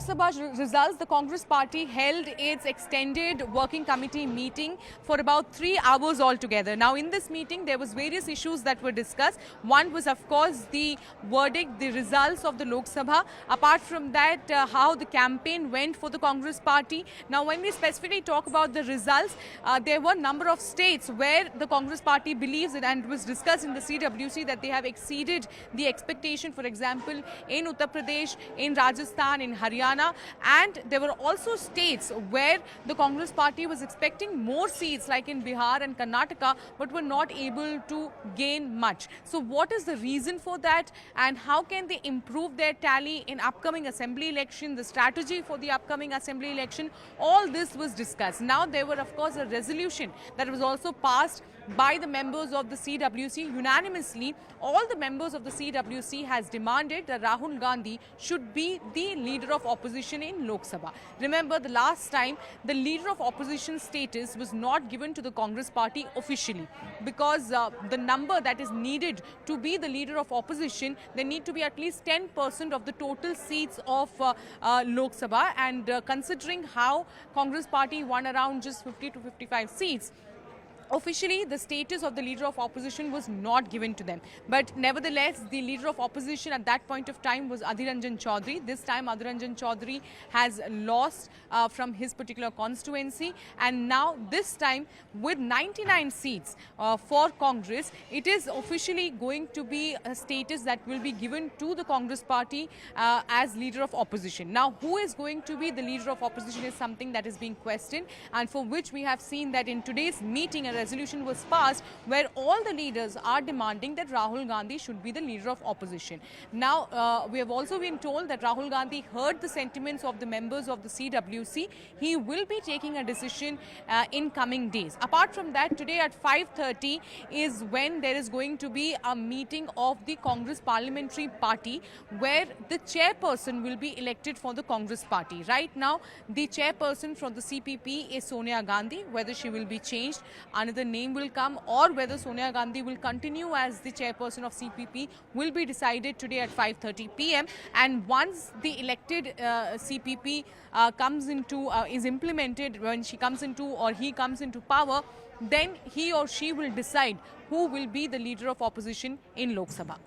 Lok Sabha results, the Congress party held its extended working committee meeting for about 3 hours altogether. Now, in this meeting, there was various issues that were discussed. One was, of course, the verdict, the results of the Lok Sabha. Apart from that, how the campaign went for the Congress party. Now, when we specifically talk about the results, there were a number of states where the Congress party believes it, and it was discussed in the CWC, that they have exceeded the expectation. For example, in Uttar Pradesh, in Rajasthan, in Haryana, and there were also states where the Congress party was expecting more seats, like in Bihar and Karnataka, but were not able to gain much. So what is the reason for that, and how can they improve their tally in upcoming assembly election, the strategy for the upcoming assembly election? All this was discussed. Now, there were, of course, a resolution that was also passed by the members of the CWC unanimously. All the members of the CWC has demanded that Rahul Gandhi should be the leader of opposition in Lok Sabha. Remember, the last time the leader of opposition status was not given to the Congress party officially, because the number that is needed to be the leader of opposition, there need to be at least 10% of the total seats of Lok Sabha, and considering how Congress party won around just 50 to 55 seats, officially, the status of the leader of opposition was not given to them. But nevertheless, the leader of opposition at that point of time was Adhir Ranjan Chaudhary. This time, Adhir Ranjan Chaudhary has lost from his particular constituency. And now, this time, with 99 seats for Congress, it is officially going to be a status that will be given to the Congress party as leader of opposition. Now, who is going to be the leader of opposition is something that is being questioned, and for which we have seen that in today's meeting, a resolution was passed where all the leaders are demanding that Rahul Gandhi should be the leader of opposition. Now, we have also been told that Rahul Gandhi heard the sentiments of the members of the CWC. He will be taking a decision in coming days. Apart from that, today at 5:30 is when there is going to be a meeting of the Congress Parliamentary Party, where the chairperson will be elected for the Congress party. Right now, the chairperson from the CPP is Sonia Gandhi. Whether she will be changed, another name will come, or whether Sonia Gandhi will continue as the chairperson of CPP will be decided today at 5:30 p.m. And once the elected CPP comes into, is implemented, when she comes into or he comes into power, then he or she will decide who will be the leader of opposition in Lok Sabha.